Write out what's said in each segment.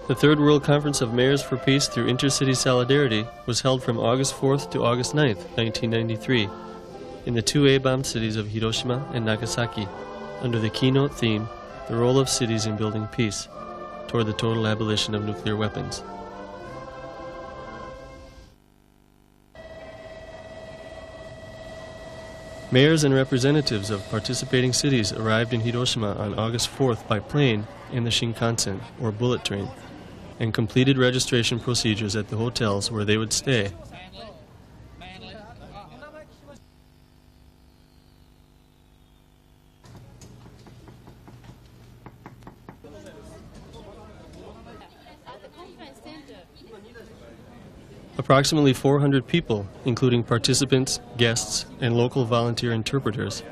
The Third World Conference of Mayors for Peace through Intercity Solidarity was held from August 4th to August 9th, 1993, in the two A-bombed cities of Hiroshima and Nagasaki, under the keynote theme, The Role of Cities in Building Peace, toward the total abolition of nuclear weapons. Mayors and representatives of participating cities arrived in Hiroshima on August 4th by plane in the Shinkansen, or bullet train, and completed registration procedures at the hotels where they would stay. Approximately 400 people, including participants, guests, and local volunteer interpreters,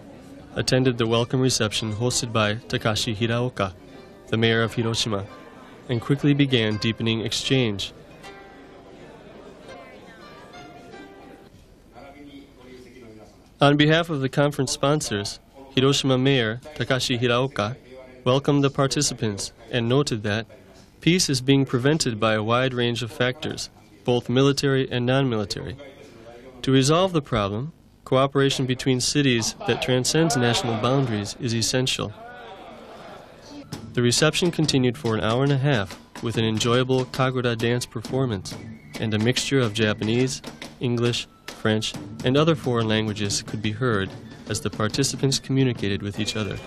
attended the welcome reception hosted by Takashi Hiraoka, the mayor of Hiroshima, and quickly began deepening exchange. On behalf of the conference sponsors, Hiroshima Mayor Takashi Hiraoka welcomed the participants and noted that peace is being prevented by a wide range of factors, both military and non-military. To resolve the problem, cooperation between cities that transcends national boundaries is essential. The reception continued for an hour and a half with an enjoyable Kagura dance performance and a mixture of Japanese, English, French, and other foreign languages could be heard as the participants communicated with each other.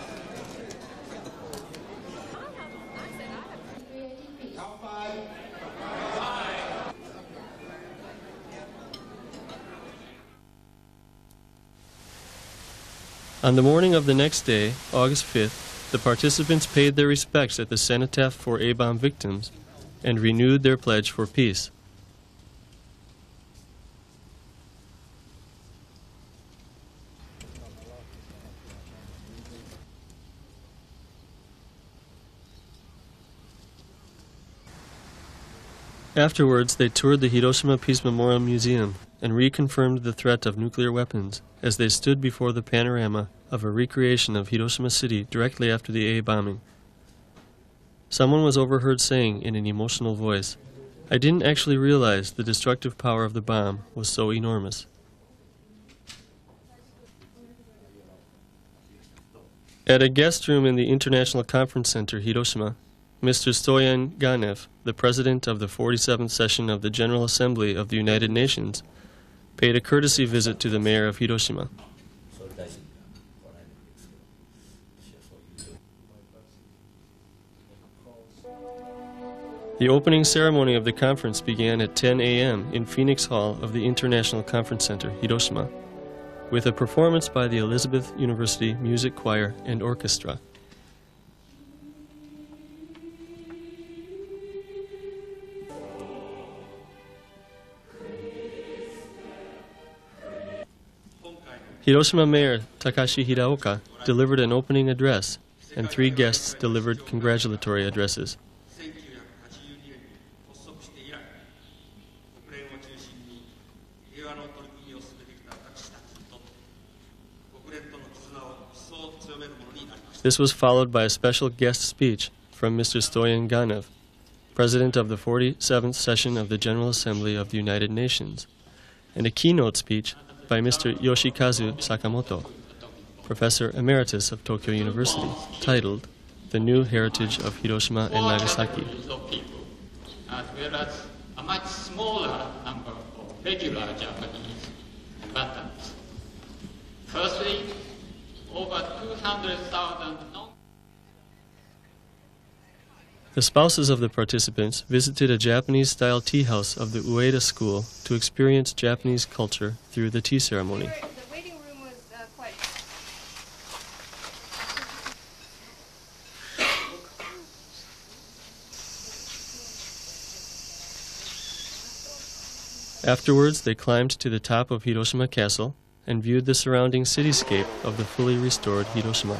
On the morning of the next day, August 5th, the participants paid their respects at the cenotaph for A-bomb victims and renewed their pledge for peace. Afterwards, they toured the Hiroshima Peace Memorial Museum and reconfirmed the threat of nuclear weapons as they stood before the panorama of a recreation of Hiroshima City directly after the A bombing. Someone was overheard saying in an emotional voice, "I didn't actually realize the destructive power of the bomb was so enormous." At a guest room in the International Conference Center, Hiroshima, Mr. Stoyan Ganev, the president of the 47th session of the General Assembly of the United Nations, paid a courtesy visit to the mayor of Hiroshima. The opening ceremony of the conference began at 10 a.m. in Phoenix Hall of the International Conference Center, Hiroshima, with a performance by the Elizabeth University Music Choir and Orchestra. Hiroshima Mayor Takashi Hiraoka delivered an opening address, and 3 guests delivered congratulatory addresses. This was followed by a special guest speech from Mr. Stoyan Ganev, President of the 47th session of the General Assembly of the United Nations, and a keynote speech by Mr. Yoshikazu Sakamoto, Professor Emeritus of Tokyo University, titled The New Heritage of Hiroshima and Nagasaki. As well as a much smaller number of regular Japanese combatants. Firstly, over 200,000 The spouses of the participants visited a Japanese-style tea house of the Ueda School to experience Japanese culture through the tea ceremony. The waiting room was quite... Afterwards, they climbed to the top of Hiroshima Castle and viewed the surrounding cityscape of the fully restored Hiroshima.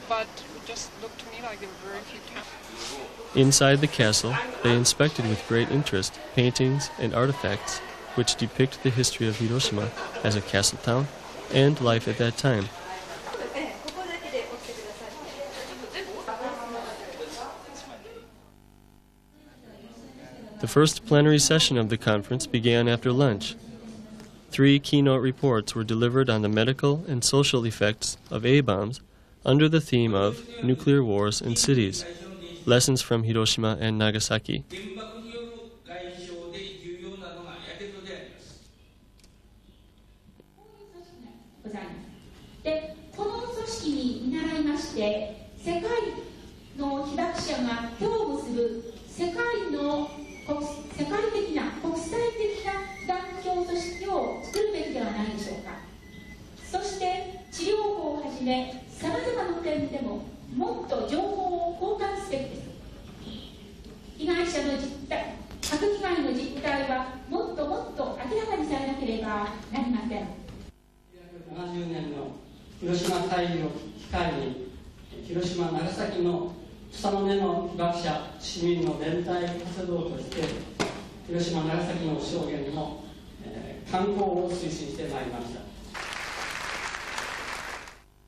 But it just looked to me like there were very few towns. Inside the castle, they inspected with great interest paintings and artifacts which depict the history of Hiroshima as a castle town and life at that time. The first plenary session of the conference began after lunch. 3 keynote reports were delivered on the medical and social effects of A-bombs under the theme of Nuclear Wars in Cities, Lessons from Hiroshima and Nagasaki.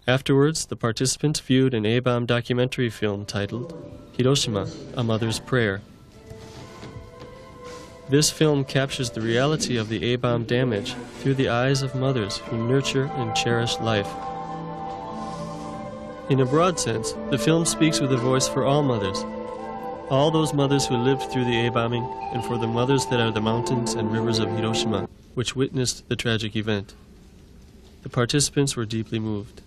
Afterwards, the participants viewed an A-bomb documentary film titled Hiroshima, A Mother's Prayer. This film captures the reality of the A-bomb damage through the eyes of mothers who nurture and cherish life. In a broad sense, the film speaks with a voice for all mothers, all those mothers who lived through the A-bombing, and for the mothers that are the mountains and rivers of Hiroshima, which witnessed the tragic event. The participants were deeply moved.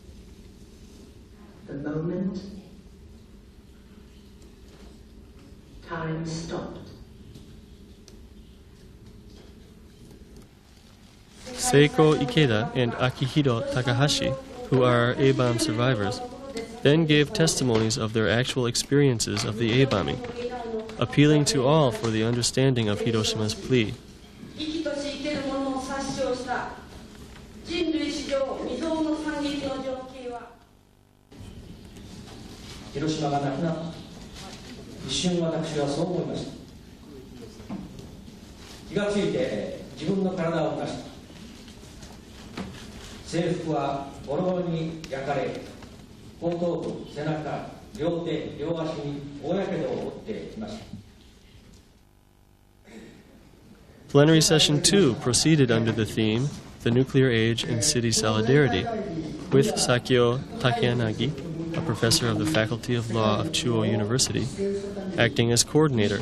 The moment time stopped. Seiko Ikeda and Akihiro Takahashi, who are A-bomb survivors, then gave testimonies of their actual experiences of the A-bombing, appealing to all for the understanding of Hiroshima's plea. 広島がなくなった。一瞬私はそう思いました。気がついて自分の体を出した。制服はボロボロに焼かれ、後頭部、背中、両手、両足に大やけどを負っていました。 Plenary Session 2 proceeded under the theme, The Nuclear Age and City Solidarity, with Sakio Takeyanagi, a professor of the Faculty of Law of Chuo University, acting as coordinator.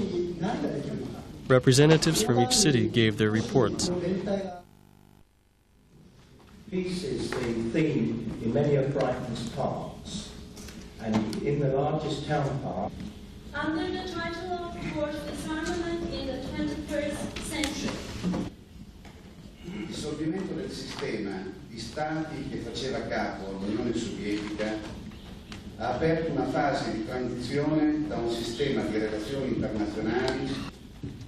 Representatives from each city gave their reports. Peace is the theme in many of Brighton's parks, and in the largest town park. Under the title of Fourth Disarmament in the 21st Century. Il dissolvimento del sistema di stati che faceva capo all'Unione Sovietica ha aperto una fase di transizione da un sistema di relazioni internazionali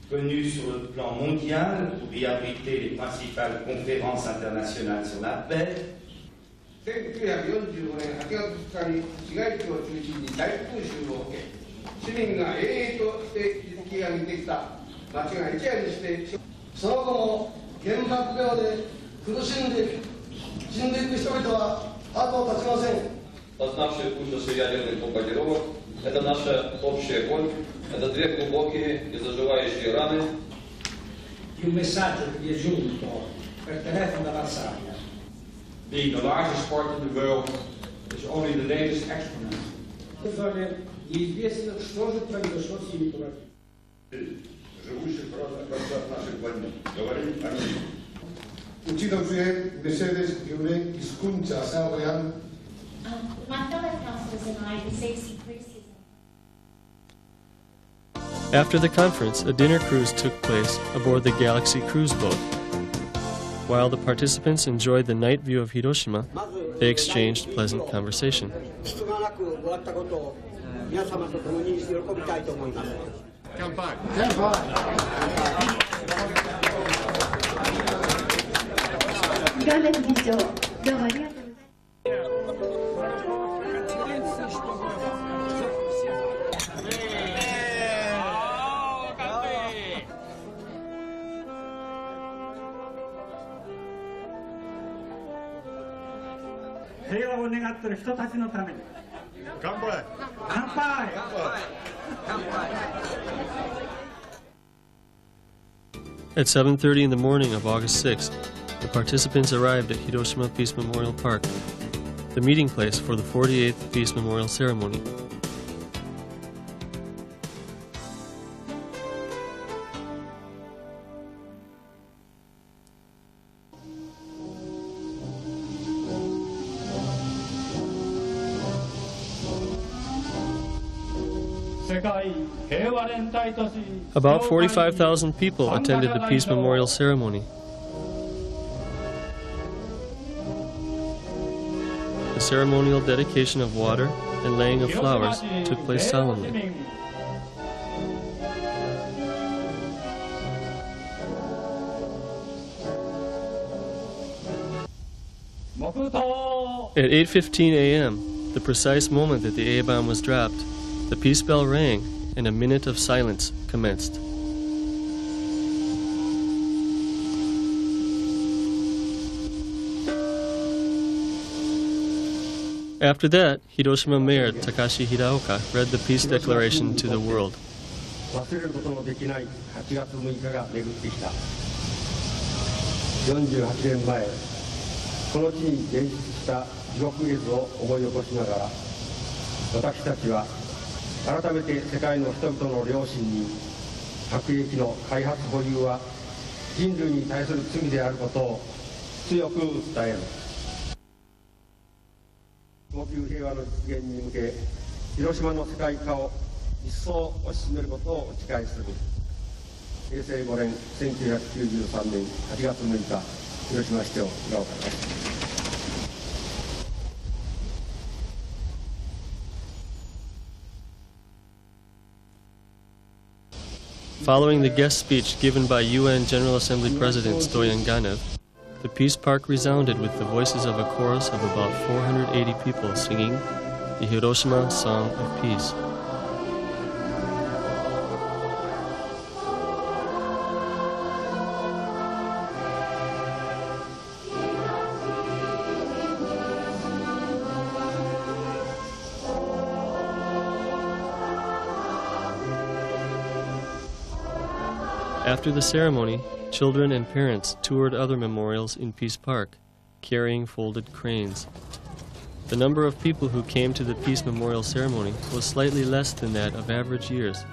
connu sur le plan mondial pour y abriter les principales conférences internationales sur la paix. 1945年8月2日に市街地を中心に大空襲を受け、市民が営々として築き上げてきた町が一夜にしてその後も原爆病で苦しんで死んでいく人々は後を絶ちません。 Познавшие ужасы ядерных бомбардировок, это наша общая боль, это две глубокие и заживающие раны. Di un messaggio che vi è giunto per telefono da Varsavia. Being the largest sport in the world is only the latest experiment. Неизвестно, что же произошло с ними. Живущих в нашей планете. Говорим о них. Учитывая Mercedes y una escucha saborean. My fellow councillors and I received some criticism. After the conference, a dinner cruise took place aboard the Galaxy cruise boat. While the participants enjoyed the night view of Hiroshima, they exchanged pleasant conversation. At 7:30 in the morning of August 6th, the participants arrived at Hiroshima Peace Memorial Park, the meeting place for the 48th Peace Memorial Ceremony. About 45,000 people attended the Peace Memorial Ceremony. The ceremonial dedication of water and laying of flowers took place solemnly. At 8:15 a.m., the precise moment that the A-bomb was dropped, the peace bell rang and a minute of silence commenced. After that, Hiroshima Mayor Takashi Hiraoka read the peace declaration to the world. 忘れることのできない8月6日が巡ってきた。48年前、この地に現実した地獄絵図を思い起こしながら、私たちは改めて世界の人々の良心に、核兵器の開発保有は人類に対する罪であることを強く訴える。恒久平和の実現に向け、広島の世界化を一層推し進めることをお誓いする。平成5年1993年8月6日、広島市長平岡です。Following the guest speech given by UN General Assembly President Stoyan Ganev, the Peace Park resounded with the voices of a chorus of about 480 people singing the Hiroshima Song of Peace. After the ceremony, children and parents toured other memorials in Peace Park, carrying folded cranes. The number of people who came to the Peace Memorial ceremony was slightly less than that of average years,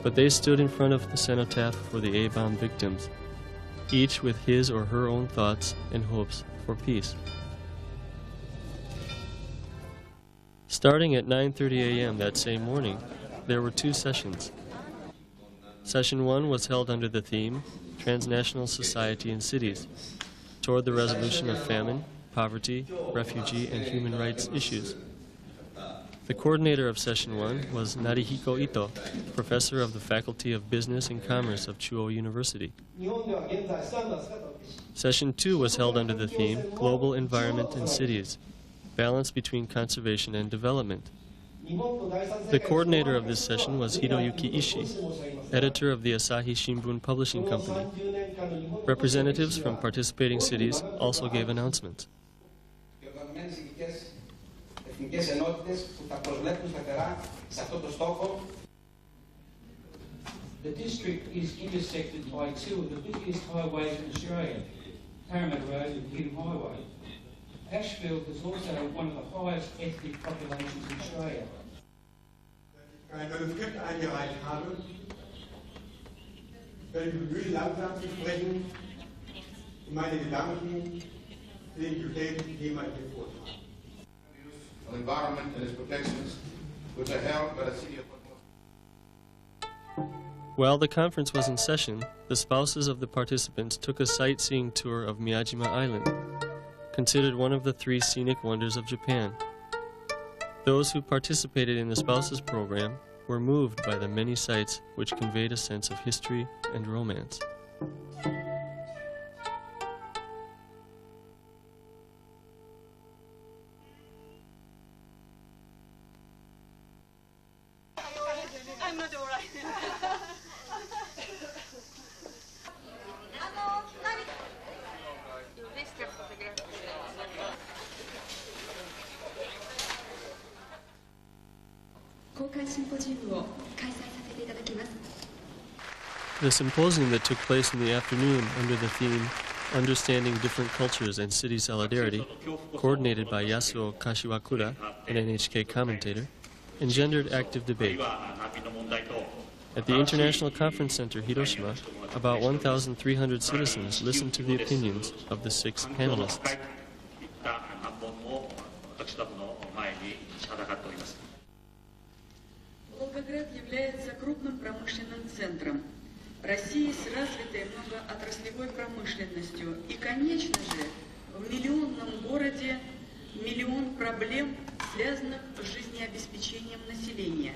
but they stood in front of the cenotaph for the A-bomb victims, each with his or her own thoughts and hopes for peace. Starting at 9:30 a.m. that same morning, there were two sessions. Session 1 was held under the theme, Transnational Society in Cities, toward the resolution of famine, poverty, refugee, and human rights issues. The coordinator of Session 1 was Narihiko Ito, professor of the Faculty of Business and Commerce of Chuo University. Session 2 was held under the theme, Global Environment in Cities, Balance Between Conservation and Development. The coordinator of this session was Hiroyuki Ishii, editor of the Asahi Shimbun Publishing Company. Representatives from participating cities also gave announcements. The district is intersected by two of the busiest highways in Australia, Parramatta Road and Hume Highway. Ashfield is also one of the highest ethnic populations in Australia. Ein Manuskript eingereicht habe, werde ich bemühen, langsam zu sprechen und meine Gedanken zu dem gestellten Thema hier vortragen. On environment and its protections, which are held by the city of. While the conference was in session, the spouses of the participants took a sightseeing tour of Miyajima Island, considered one of the 3 scenic wonders of Japan. Those who participated in the spouses program were moved by the many sights which conveyed a sense of history and romance. I'm not all right. The symposium that took place in the afternoon under the theme Understanding Different Cultures and City Solidarity, coordinated by Yasuo Kashiwakura, an NHK commentator, engendered active debate. At the International Conference Center, Hiroshima, about 1,300 citizens listened to the opinions of the 6 panelists. Волгоград является крупным промышленным центром России с развитой многоотраслевой промышленностью. И, конечно же, в миллионном городе миллион проблем, связанных с жизнеобеспечением населения.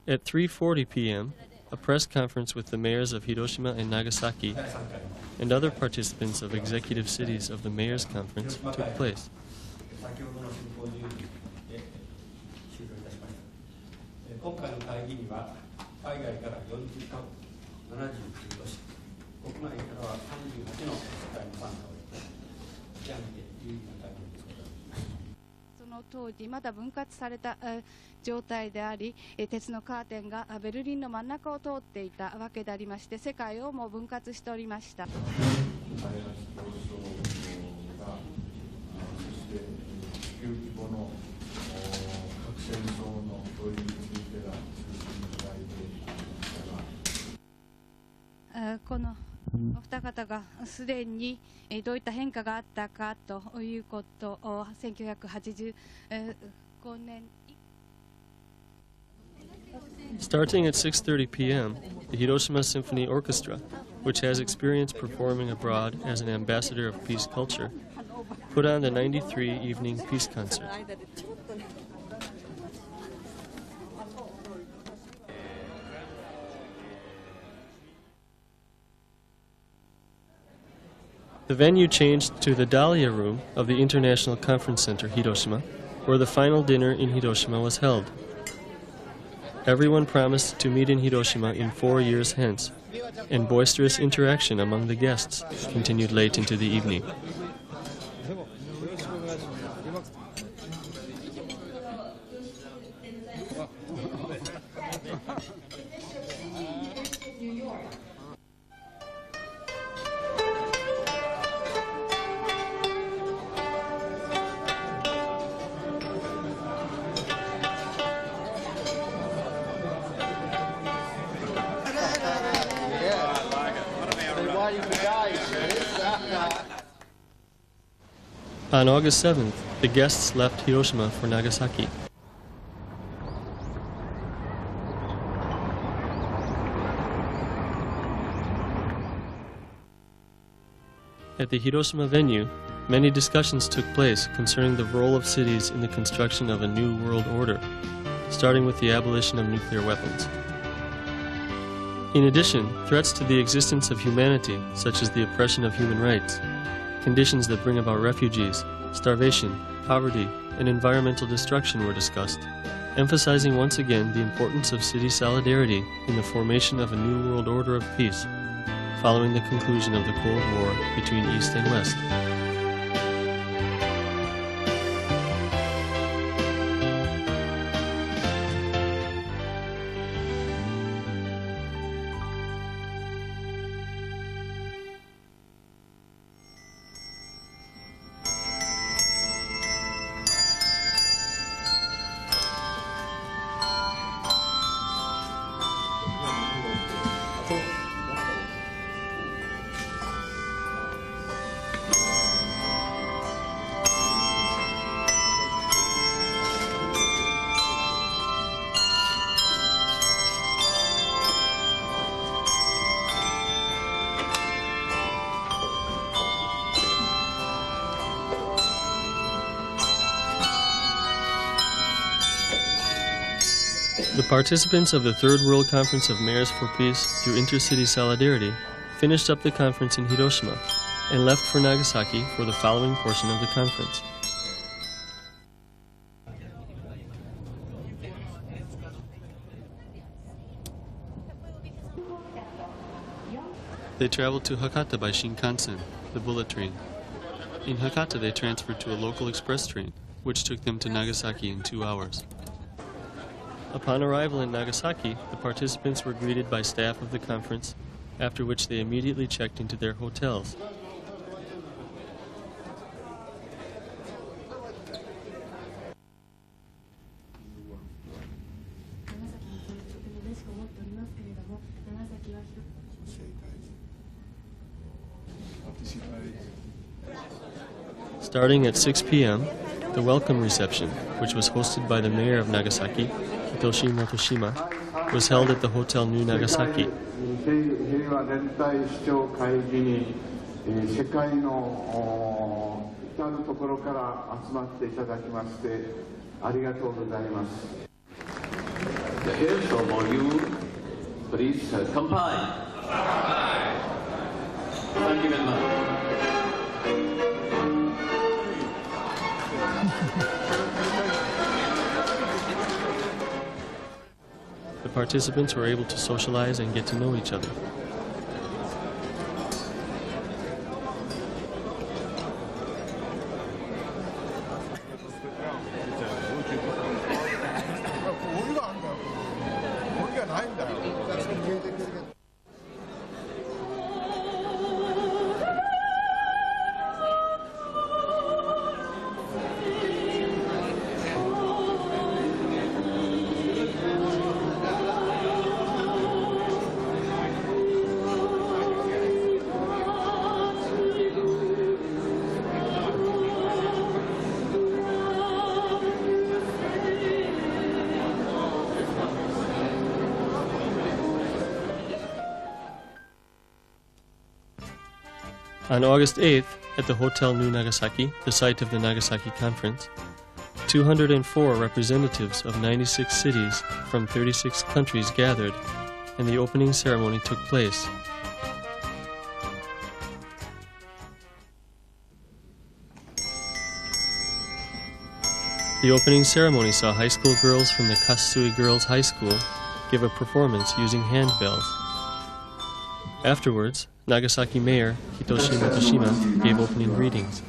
At 3:40 p.m., a press conference with the mayors of Hiroshima and Nagasaki and other participants of executive cities of the Mayors' Conference took place. Starting at 6:30 p.m., the Hiroshima Symphony Orchestra, which has experience performing abroad as an ambassador of peace culture, put on the 93 evening peace concert. The venue changed to the Dahlia Room of the International Conference Center, Hiroshima, where the final dinner in Hiroshima was held. Everyone promised to meet in Hiroshima in 4 years hence, and boisterous interaction among the guests continued late into the evening. On August 7th, the guests left Hiroshima for Nagasaki. At the Hiroshima venue, many discussions took place concerning the role of cities in the construction of a new world order, starting with the abolition of nuclear weapons. In addition, threats to the existence of humanity, such as the oppression of human rights, conditions that bring about refugees, starvation, poverty, and environmental destruction were discussed, emphasizing once again the importance of city solidarity in the formation of a new world order of peace, following the conclusion of the Cold War between East and West. The participants of the Third World Conference of Mayors for Peace through Intercity Solidarity finished up the conference in Hiroshima and left for Nagasaki for the following portion of the conference. They traveled to Hakata by Shinkansen, the bullet train. In Hakata, they transferred to a local express train, which took them to Nagasaki in 2 hours. Upon arrival in Nagasaki, the participants were greeted by staff of the conference, after which they immediately checked into their hotels. Starting at 6 p.m., the welcome reception, which was hosted by the mayor of Nagasaki, Hitoshi Motoshima, was held at the Hotel New Nagasaki. The air show volume, please comply. Thank you very much. The participants were able to socialize and get to know each other. On August 8th, at the Hotel New Nagasaki, the site of the Nagasaki Conference, 204 representatives of 96 cities from 36 countries gathered, and the opening ceremony took place. The opening ceremony saw high school girls from the Kasui Girls High School give a performance using handbells. Afterwards, Nagasaki Mayor Hitoshi Motoshima gave opening greetings.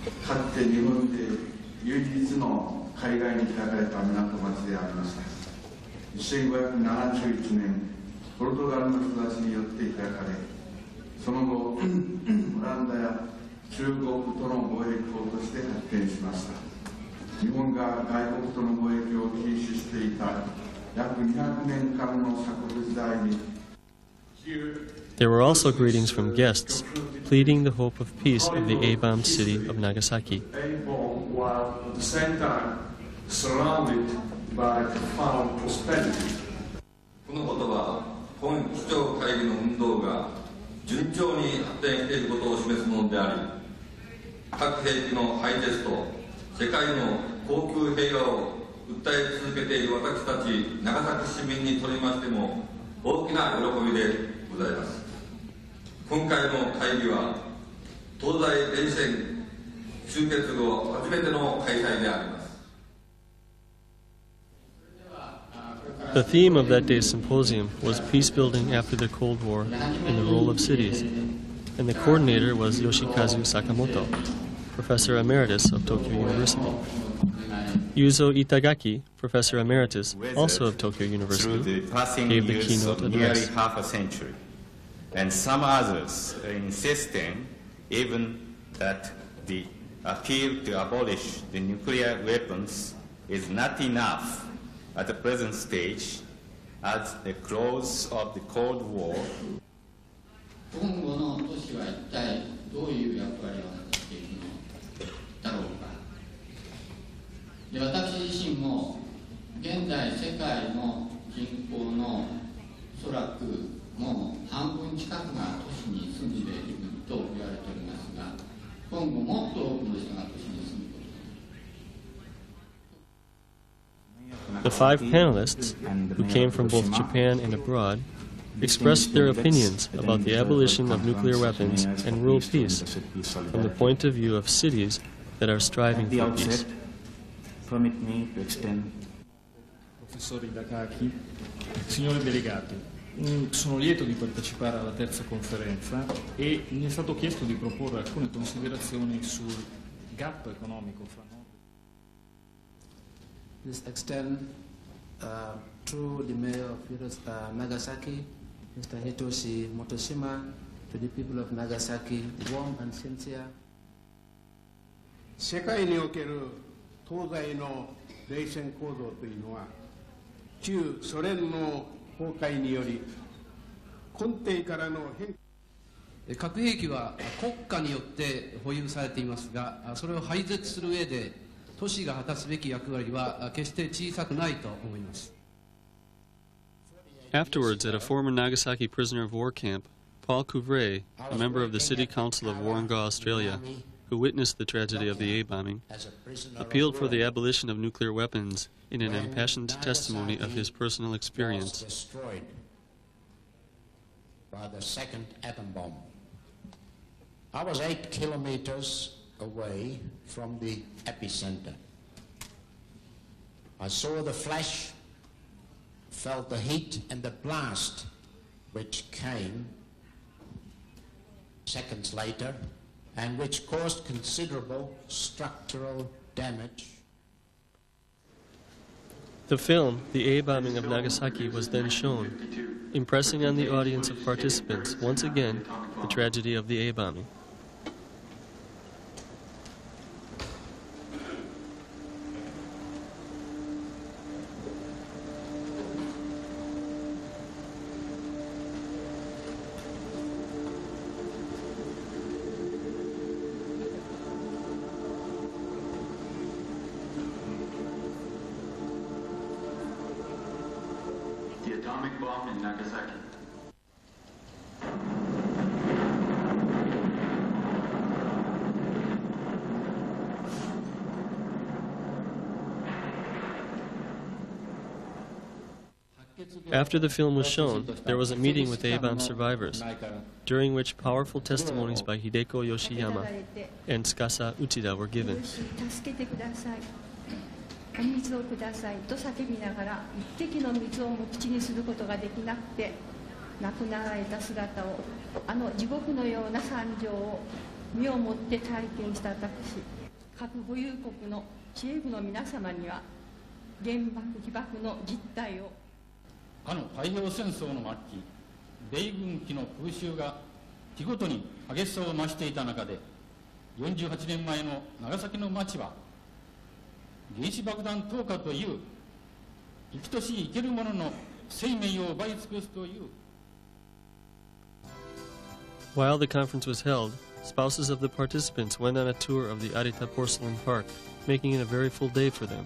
There were also greetings from guests, pleading the hope of peace of the A-bombed city of Nagasaki. A-bomb while at the same time surrounded by profound prosperity. このことは本基調会議の運動が順調に発展していることを示すものであり、核兵器の廃絶と世界の恒久平和を訴え続けている私たち長崎市民にとりましても大きな喜びでございます。今回の会議は東西冷戦終結後初めての開催であります。 The theme of that day's symposium was peace building after the Cold War and the role of cities, and the coordinator was Yoshikazu Sakamoto, Professor Emeritus of Tokyo University. Yuzo Itagaki, Professor Emeritus, also of Tokyo University, gave the keynote address. Half a century. And some others insisting even that the appeal to abolish the nuclear weapons is not enough at the present stage at the close of the Cold War. 今後の都市は一体どういう役割を果たしていくのだろうか。で、私自身も現在世界の人口のおそらくもう半分近くが都市に住んでいると言われておりますが、今後もっと多くの人が都市に住むこと。 The 5 panelists, who came from both Japan and abroad, expressed their opinions about the abolition of nuclear weapons and world peace from the point of view of cities that are striving for peace. Permit me to extend. Professor Hidakaki, signori delegati, Sono lieto di partecipare alla terza conferenza e mi è stato chiesto di proporre alcune considerazioni sul gap economico fra nord. This extend through the mayor of Nagasaki, Mr. Hitoshi Motoshima, to the people of Nagasaki, warm and sincere. 世界における東西の冷戦構造というのは旧ソ連の崩壊により根底からの変化。核兵器は国家によって保有されていますが、それを廃絶する上で都市が果たすべき役割は決して小さくないと思います。Afterwards, at a former Nagasaki prisoner of war camp, Paul Couvray, a member of the City Council of Warringah, Australia, who witnessed the tragedy of the A bombing, appealed for the abolition of nuclear weapons in an impassioned testimony of his personal experience. Destroyed by the second atom bomb. I was 8 kilometers away from the epicenter. I saw the flash, felt the heat and the blast which came seconds later and which caused considerable structural damage. The film, The A Bombing of Nagasaki, was then shown, impressing on the audience of participants, once again, the tragedy of the A bombing. The atomic bomb in Nagasaki. After the film was shown, there was a meeting with A-bomb survivors, during which powerful testimonies by Hideko Yoshiyama and Tsukasa Uchida were given. お水をくださいと叫びながら一滴の水をも口にすることができなくて亡くなられた姿をあの地獄のような惨状を身をもって体験した私核保有国の知恵部の皆様には原爆被爆の実態をあの太平洋戦争の末期米軍機の空襲が日ごとに激しさを増していた中で48年前の長崎の町は原子爆弾投下という生きとし生ける者の生命を奪い尽くすという。 While the conference was held, spouses of the participants went on a tour of the Arita Porcelain Park, making it a very full day for them.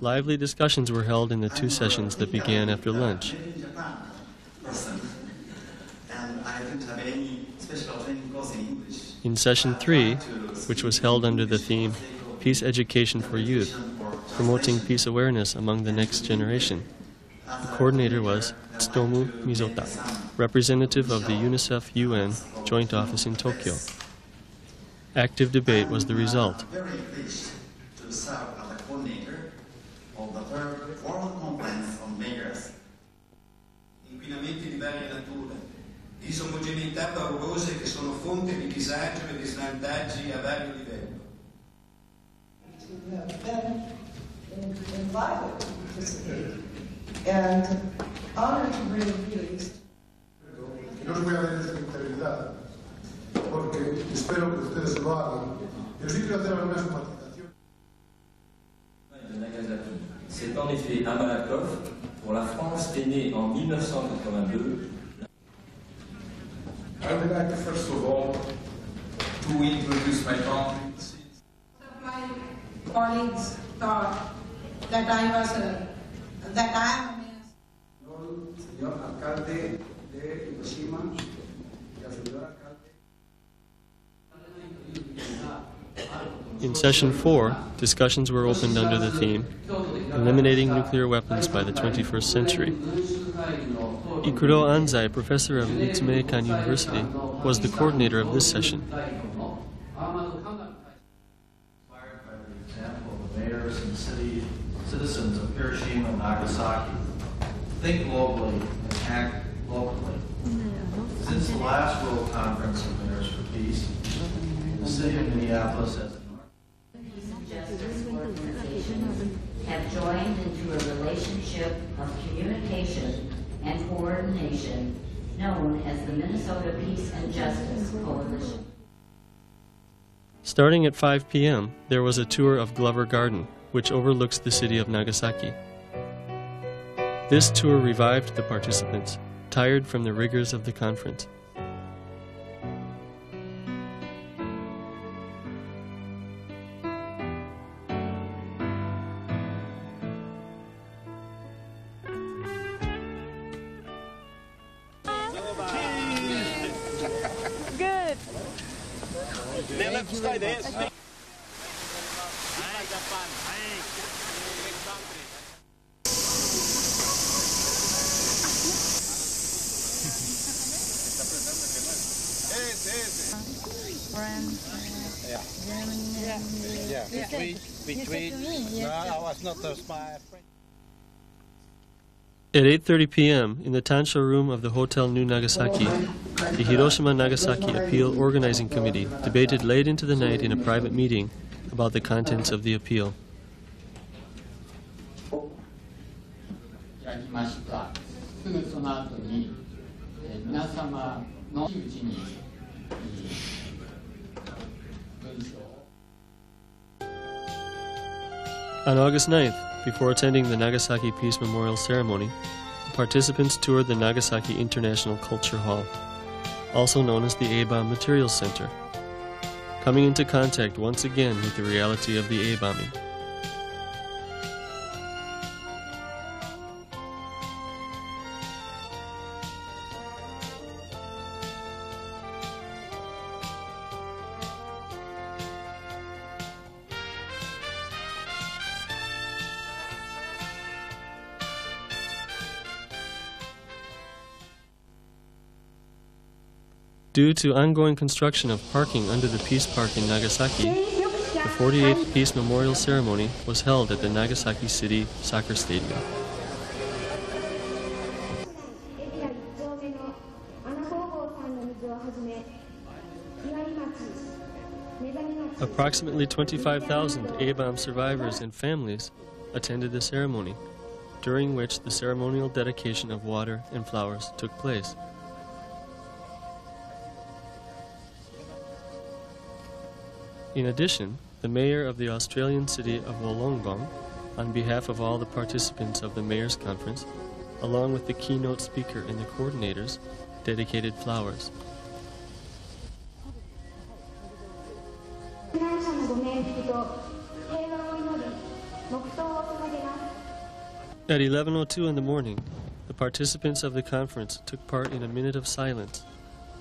Lively discussions were held in the two sessions that began after lunch. In session 3, which was held under the theme Peace Education for Youth, promoting peace awareness among the next generation, the coordinator was Tsutomu Mizota, representative of the UNICEF UN Joint Office in Tokyo. Active debate was the result. Inquinamenti di varia natura, disomogeneità paurose che sono fonte di disagio e di svantaggi a vario livello. And honored to bring feelings. No les voy a dar esta integridad, porque espero que ustedes lo hagan. Yo sí quiero hacer algunas matizaciones. De Nagasaki. C'est en effet à Malakoff, pour la France est née en 1982. I would like to first of all to introduce my country. My colleagues thought that I was a that I am señor alcalde de Hiroshima y al señor alcalde. In session 4, discussions were opened under the theme, Eliminating Nuclear Weapons by the 21st Century. Ikuro Anzai, professor of Nitsumeikan University, was the coordinator of this session. Mayors and citizens of Hiroshima and Nagasaki think globally and act locally. Since the last World Conference of Mayors for Peace, the city of Minneapolis has Peace and justice organizations have joined into a relationship of communication and coordination known as the Minnesota Peace and Justice Coalition. Starting at 5 p.m., there was a tour of Glover Garden, which overlooks the city of Nagasaki. This tour revived the participants, tired from the rigors of the conference. Good. At 8:30 p.m., in the Tansho room of the Hotel New Nagasaki, the Hiroshima and Nagasaki Appeal Organizing Committee debated late into the night in a private meeting about the contents of the appeal. On August 9th, before attending the Nagasaki Peace Memorial Ceremony, the participants toured the Nagasaki International Culture Hall, also known as the A-Bomb Materials Center, coming into contact once again with the reality of the A-bombing. Due to ongoing construction of parking under the Peace Park in Nagasaki, the 48th Peace Memorial Ceremony was held at the Nagasaki City Soccer Stadium. Approximately 25,000 A-bomb survivors and families attended the ceremony, during which the ceremonial dedication of water and flowers took place. In addition, the mayor of the Australian city of Wollongong, on behalf of all the participants of the Mayor's Conference, along with the keynote speaker and the coordinators, dedicated flowers. At 11:02 in the morning, the participants of the conference took part in a minute of silence,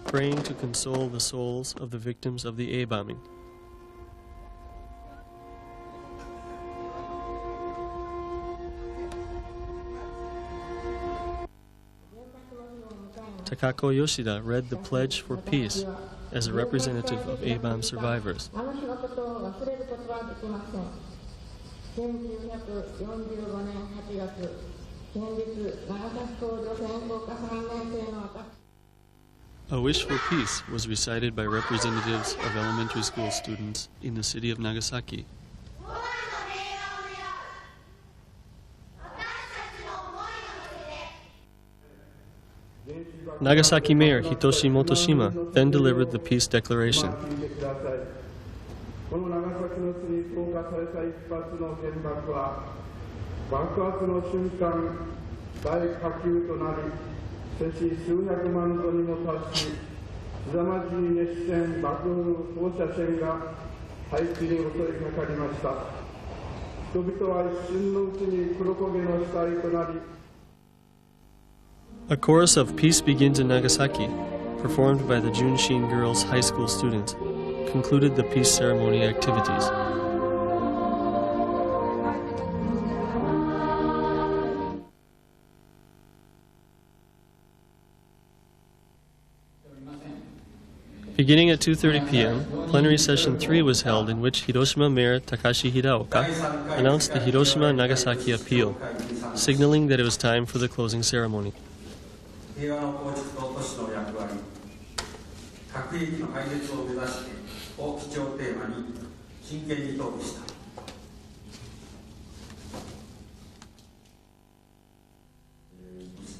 praying to console the souls of the victims of the A-bombing. Takako Yoshida read the Pledge for Peace as a representative of A-bomb survivors. A Wish for Peace was recited by representatives of elementary school students in the city of Nagasaki. Nagasaki Mayor Hitoshi Motoshima then delivered the peace declaration. A chorus of Peace Begins in Nagasaki, performed by the Junshin Girls High School students, concluded the peace ceremony activities. Beginning at 2:30 p.m., plenary session 3 was held in which Hiroshima Mayor Takashi Hiraoka announced the Hiroshima and Nagasaki appeal, signaling that it was time for the closing ceremony.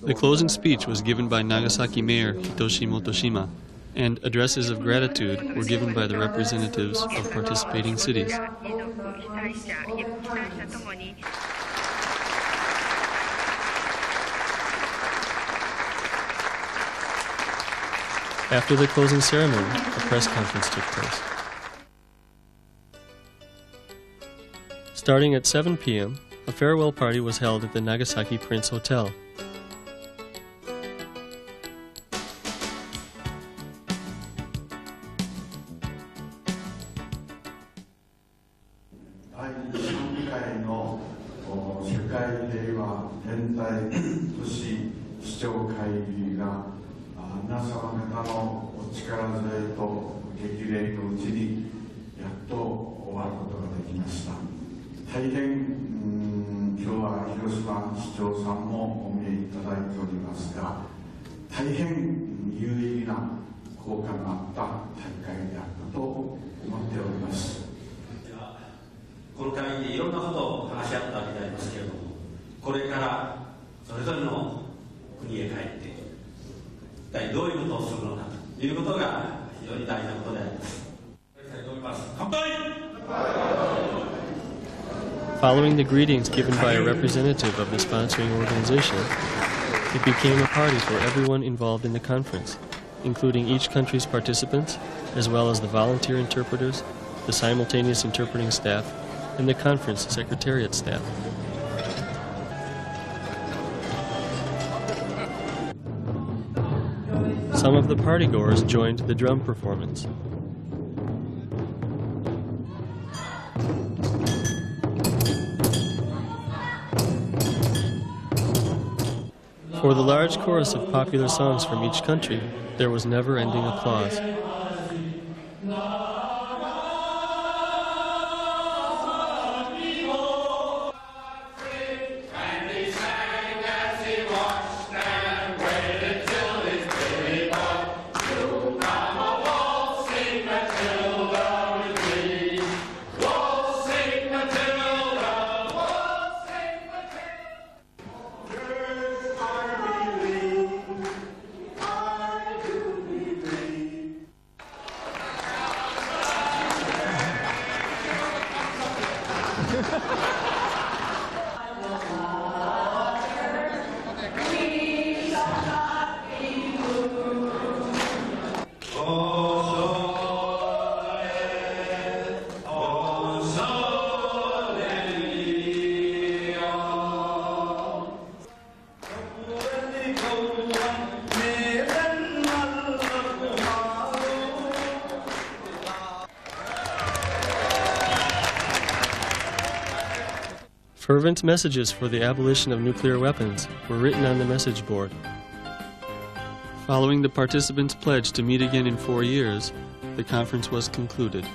The closing speech was given by Nagasaki Mayor Hitoshi Motoshima, and addresses of gratitude were given by the representatives of participating cities. After the closing ceremony, a press conference took place. Starting at 7 p.m., a farewell party was held at the Nagasaki Prince Hotel. Following the greetings given by a representative of the sponsoring organization, it became a party for everyone involved in the conference, including each country's participants, as well as the volunteer interpreters, the simultaneous interpreting staff, and the conference secretariat staff. Some of the partygoers joined the drum performance. For the large chorus of popular songs from each country, there was never-ending applause. Fervent messages for the abolition of nuclear weapons were written on the message board. Following the participants' pledge to meet again in 4 years, the conference was concluded.